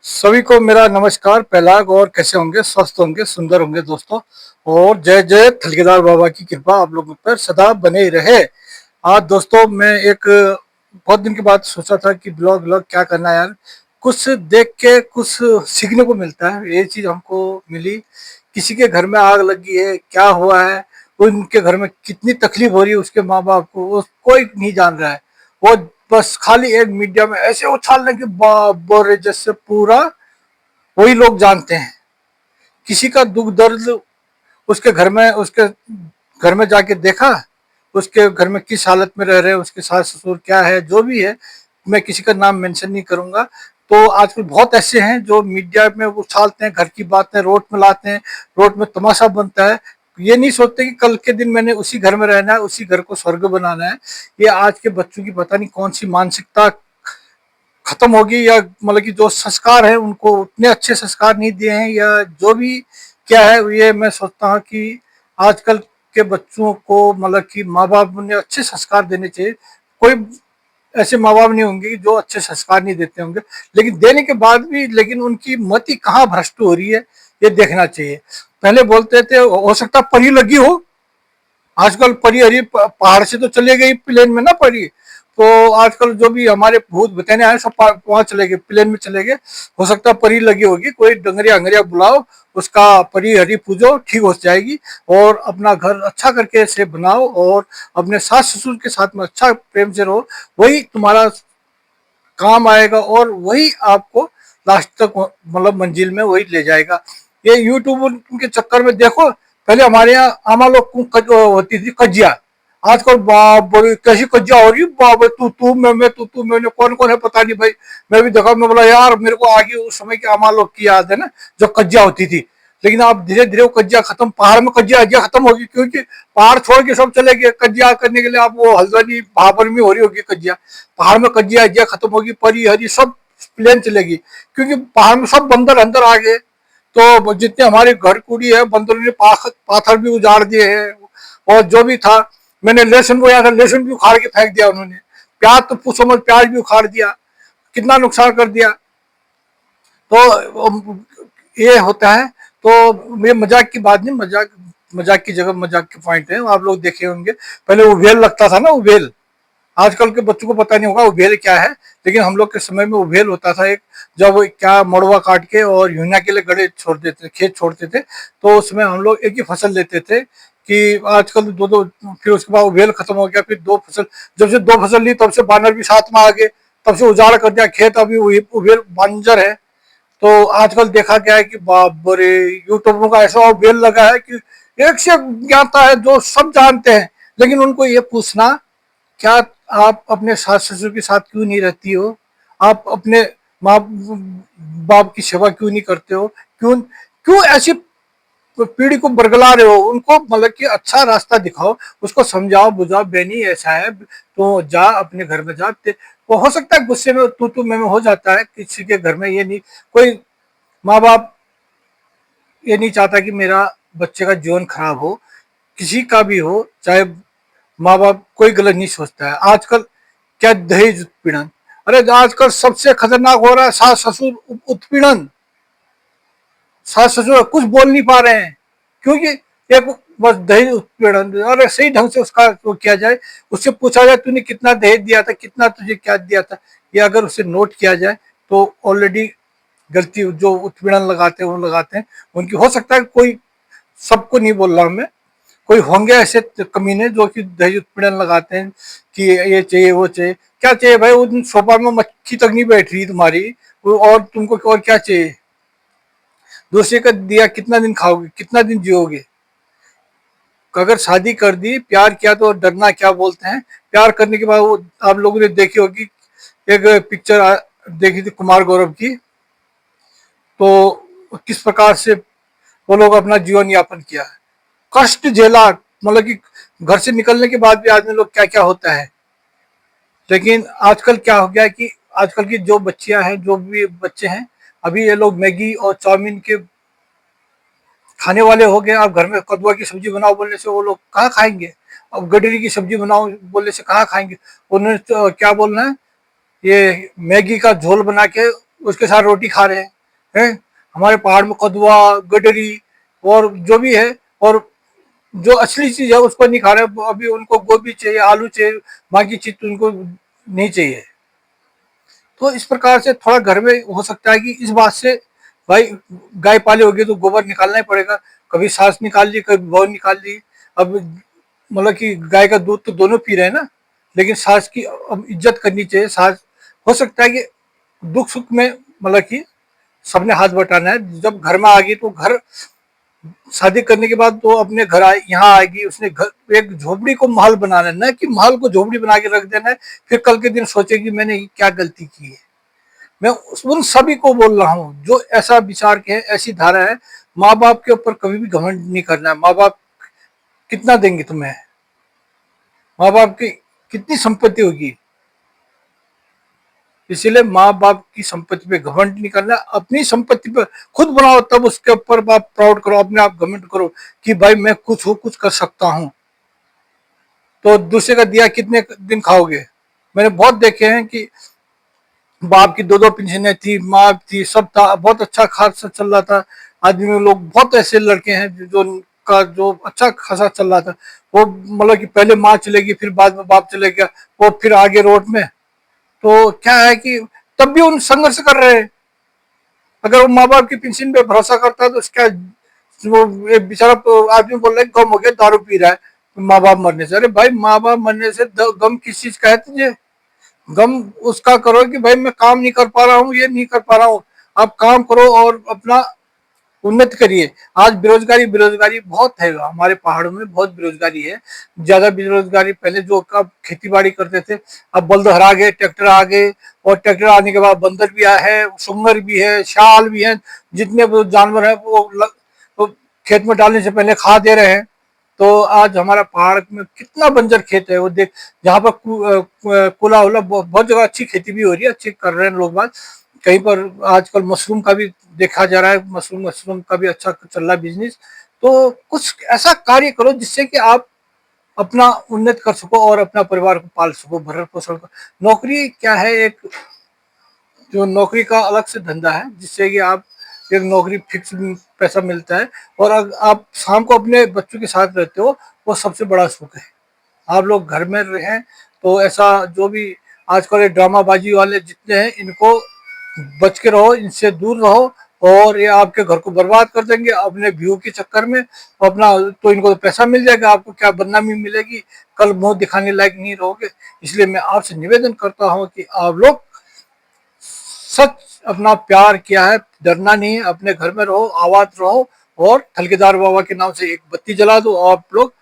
सभी को मेरा नमस्कार। पहलाग और कैसे होंगे? स्वस्थ होंगे, सुंदर होंगे दोस्तों। और जय जय थलकेदार बाबा की कृपा आप लोगों पर सदा बने ही रहे। आज दोस्तों मैं एक बहुत दिन के बाद सोचा था कि ब्लॉग ब्लॉग क्या करना है यार। कुछ देख के कुछ सीखने को मिलता है। ये चीज हमको मिली। किसी के घर में आग लगी है, क्या हुआ है, उनके घर में कितनी तकलीफ हो रही है उसके माँ बाप को, वो कोई नहीं जान रहा है। वो बस खाली एक मीडिया में ऐसे उछालने के बोरे जैसे पूरा वही लोग जानते हैं। किसी का दुख दर्द उसके घर में, उसके घर में जाके देखा, उसके घर में किस हालत में रह रहे हैं, उसके सास ससुर क्या है, जो भी है। मैं किसी का नाम मेंशन नहीं करूंगा। तो आजकल बहुत ऐसे हैं जो मीडिया में उछालते हैं, घर की बातें रोड में लाते हैं, रोड में तमाशा बनता है। ये नहीं सोचते कि कल के दिन मैंने उसी घर में रहना है, उसी घर को स्वर्ग बनाना है। ये आज के बच्चों की पता नहीं कौन सी मानसिकता खत्म होगी, या मतलब कि जो संस्कार है उनको उतने अच्छे संस्कार नहीं दिए हैं, या जो भी क्या है। ये मैं सोचता हूँ कि आजकल के बच्चों को मतलब कि माँ बाप ने अच्छे संस्कार देने चाहिए। कोई ऐसे माँ बाप नहीं होंगे कि जो अच्छे संस्कार नहीं देते होंगे, लेकिन देने के बाद भी लेकिन उनकी मति कहाँ भ्रष्ट हो रही है, ये देखना चाहिए। पहले बोलते थे हो सकता परी लगी हो, आजकल परी हरी पहाड़ से तो चले गई प्लेन में ना परी। तो आजकल जो भी हमारे भूत बतने आए सब वहां चले गए, प्लेन में चले गए। हो सकता है परी लगी होगी, कोई डंगरिया अंगरिया बुलाओ, उसका परी हरी पूजो, ठीक हो जाएगी। और अपना घर अच्छा करके से बनाओ, और अपने सास ससुर के साथ में अच्छा प्रेम से रहो। वही तुम्हारा काम आएगा, और वही आपको लास्ट तक मतलब मंजिल में वही ले जाएगा। ये यूट्यूब के चक्कर में देखो, पहले हमारे यहाँ आमा लोग को होती थी कजिया। आजकल बाप रे कैसी कजिया हो रही है, बाप रे, तू मैं तू मैंने कौन कौन है पता नहीं भाई। मैं भी देखा, मैं बोला यार मेरे को आगे उस समय के आमा लोग की याद है ना, जो कजिया होती थी। लेकिन अब धीरे धीरे वो कजिया खत्म, पहाड़ में कजिया अजिया खत्म होगी, क्योंकि पहाड़ छोड़ के सब चले गए कजिया करने के लिए। आप वो हल्द्वानी भाबर में हो रही होगी कजिया, पहाड़ में कजिया अजिया खत्म होगी, परी हरी सब प्लेन चलेगी, क्योंकि पहाड़ में सब बंदर अंदर आ गए। तो जितने हमारे घर कुड़ी है, बंदरों ने पाथर भी उजाड़ दिए हैं। और जो भी था, मैंने लहसुन बोया था, लहसुन भी उखाड़ के फेंक दिया उन्होंने। प्याज तो पूछो मत, प्याज भी उखाड़ दिया, कितना नुकसान कर दिया। तो ये होता है। तो ये मजाक की बात नहीं, मजाक मजाक की जगह मजाक के पॉइंट है। आप लोग देखे होंगे पहले उबेल लगता था ना, उबेल। आजकल के बच्चों को पता नहीं होगा उबेल क्या है, लेकिन हम लोग के समय में उबेल होता था एक। जब क्या मड़ुआ काट के और यूरिया के लिए गड़े छोड़ देते, खेत छोड़ते थे, तो उसमें हम लोग एक ही फसल लेते थे। कि आजकल दो दो, फिर उसके बाद उबेल खत्म हो गया, फिर दो फसल। जब से दो फसल ली तब से बानर भी साथ में आ गए, तब से उजाड़ कर दिया खेत, अभी उबेल बंजर है। तो आजकल देखा गया है कि बाप रे, यूट्यूबरों का ऐसा बेल लगा है कि एक से एक ज्ञाता है जो सब जानते हैं। लेकिन उनको ये पूछना, क्या आप अपने सास ससुर के साथ क्यों नहीं रहती हो? आप अपने माँ बाप की सेवा क्यों नहीं करते हो? क्यों क्यों ऐसी पीढ़ी को बरगला रहे हो? उनको मतलब कि अच्छा रास्ता दिखाओ, उसको समझाओ बुझाओ, बेनी ऐसा है तो जा अपने घर में जा। वो हो सकता है गुस्से में तू मैं हो जाता है किसी के घर में, ये नहीं कोई माँ बाप ये नहीं चाहता कि मेरा बच्चे का जीवन खराब हो, किसी का भी हो, चाहे माँ बाप कोई गलत नहीं सोचता है। आजकल क्या दहेज उत्पीड़न, अरे आजकल सबसे खतरनाक हो रहा है सास ससुर उत्पीड़न। सास ससुर कुछ बोल नहीं पा रहे हैं, क्योंकि एक बस दहेज उत्पीड़न। अरे सही ढंग से उसका वो किया जाए, उससे पूछा जाए तूने कितना दहेज दिया था, कितना तुझे क्या दिया था, ये अगर उसे नोट किया जाए तो ऑलरेडी गलती जो उत्पीड़न लगाते हैं वो लगाते हैं उनकी। हो सकता है कोई, सबको नहीं बोल रहा हूं मैं, कोई होंगे ऐसे कमीने जो कि दहेज उत्पीड़न लगाते हैं कि ये चाहिए वो चाहिए। क्या चाहिए भाई? उन सोफा में मक्खी तक नहीं बैठ रही तुम्हारी, और तुमको और क्या चाहिए? दूसरे का दिया कितना दिन खाओगे, कितना दिन जियोगे? अगर शादी कर दी, प्यार किया, तो डरना क्या बोलते हैं। प्यार करने के बाद वो आप लोगों ने देखी होगी, एक पिक्चर देखी थी कुमार गौरव की। तो किस प्रकार से वो लोग अपना जीवन यापन किया है, कष्ट झेला, मतलब कि घर से निकलने के बाद भी आदमी लोग क्या क्या होता है। लेकिन आजकल क्या हो गया है कि आजकल की जो बच्चियां हैं, जो भी बच्चे हैं, अभी ये लोग मैगी और चाउमीन के खाने वाले हो गए। आप घर में कद्दुआ की सब्जी बनाओ बोलने से वो लोग कहाँ खाएंगे? अब गडरी की सब्जी बनाओ बोलने से कहाँ खाएंगे? उन्होंने तो क्या बोलना है, ये मैगी का झोल बना के उसके साथ रोटी खा रहे हैं। है। हमारे पहाड़ में कदवा, गडरी और जो भी है, और जो असली चीज है उसको नहीं खा रहे। अभी उनको गोभी चाहिए, आलू चाहिए, बाकी चीज तो उनको नहीं चाहिए। तो इस प्रकार से थोड़ा घर में हो सकता है कि इस बात से, भाई गाय पाली होगी तो गोबर निकालना ही पड़ेगा। कभी सांस निकाल ली, कभी बौ निकाल ली। अब मतलब कि गाय का दूध तो दोनों पी रहे हैं ना, लेकिन सांस की अब इज्जत करनी चाहिए। सांस हो सकता है कि दुख सुख में मतलब कि सबने हाथ बटाना है। जब घर में आ गई तो घर, शादी करने के बाद तो अपने घर आए, यहाँ आएगी, उसने घर एक झोपड़ी को महल बनाना है, न कि महल को झोपड़ी बना के रख देना है। फिर कल के दिन सोचेगी मैंने क्या गलती की है। मैं उन सभी को बोल रहा हूँ जो ऐसा विचार के है, ऐसी धारा है। माँ बाप के ऊपर कभी भी घमंड नहीं करना है। माँ बाप कितना देंगे तुम्हें, माँ बाप की कितनी संपत्ति होगी। इसीलिए माँ बाप की संपत्ति पे घमंड नहीं करना, अपनी संपत्ति पे खुद बनाओ, तब उसके ऊपर आप प्राउड करो, अपने आप घमंड करो कि भाई मैं कुछ हूँ, कुछ कर सकता हूँ। तो दूसरे का दिया कितने दिन खाओगे। मैंने बहुत देखे हैं कि बाप की दो दो पेंशनें थी, माँ थी, सब था, बहुत अच्छा खासा चल रहा था। आदमी लोग बहुत ऐसे लड़के हैं जो का जो अच्छा खासा चल रहा था। वो मतलब कि पहले माँ चलेगी, फिर बाद में बाप चले गया, वो फिर आगे रोड में। तो क्या है कि तब भी उन संघर्ष कर रहे हैं। अगर वो माँ बाप की पेंशन पे भरोसा करता है तो उसका, वो एक बेचारा आदमी बोल रहा है गम हो गया, दारू पी रहा है माँ बाप मरने से। अरे भाई माँ बाप मरने से गम किस चीज का है तुझे। गम उसका करो कि भाई मैं काम नहीं कर पा रहा हूँ, ये नहीं कर पा रहा हूँ। आप काम करो और अपना उन्नति करिए। आज बेरोजगारी बेरोजगारी बहुत है, हमारे पहाड़ों में बहुत बेरोजगारी है। ज्यादा बेरोजगारी पहले जो कब खेती बाड़ी करते थे, अब बल्द आ गए, ट्रैक्टर आ गए। और ट्रैक्टर आने के बाद बंदर भी आया है, सुंगर भी है, शाल भी है। जितने वो जानवर है वो खेत में डालने से पहले खा दे रहे हैं। तो आज हमारा पहाड़ में कितना बंजर खेत है वो देख। जहाँ पर कुला उला बहुत जगह अच्छी खेती भी हो रही है, अच्छी कर रहे हैं लोग बात। कहीं पर आजकल मशरूम का भी देखा जा रहा है, मशरूम मशरूम का भी अच्छा चल रहा है बिजनेस। तो कुछ ऐसा कार्य करो जिससे कि आप अपना उन्नत कर सको और अपना परिवार को पाल सको, भरण पोषण को। नौकरी क्या है, एक जो नौकरी का अलग से धंधा है जिससे कि आप एक नौकरी फिक्स पैसा मिलता है। और आप शाम को अपने बच्चों के साथ रहते हो, वो सबसे बड़ा सुख है। आप लोग घर में रहें तो ऐसा जो भी आजकल ये ड्रामाबाजी वाले जितने हैं इनको बच के रहो, इनसे दूर रहो। और ये आपके घर को बर्बाद कर देंगे अपने व्यू के चक्कर में। अपना तो इनको तो पैसा मिल जाएगा, आपको क्या बदनामी मिलेगी, कल मुंह दिखाने लायक नहीं रहोगे। इसलिए मैं आपसे निवेदन करता हूँ कि आप लोग सच अपना प्यार किया है, डरना नहीं है, अपने घर में रहो, आबाद रहो। और ठलकेदार बाबा के नाम से एक बत्ती जला दो, आप लोग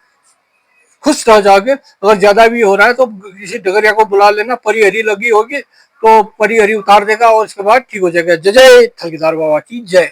खुश रह जाओगे। अगर ज्यादा भी हो रहा है तो किसी डगरिया को बुला लेना, परी हरी लगी होगी तो परी हरी उतार देगा और उसके बाद ठीक हो जाएगा। जय जय ठलकेदार बाबा की जय।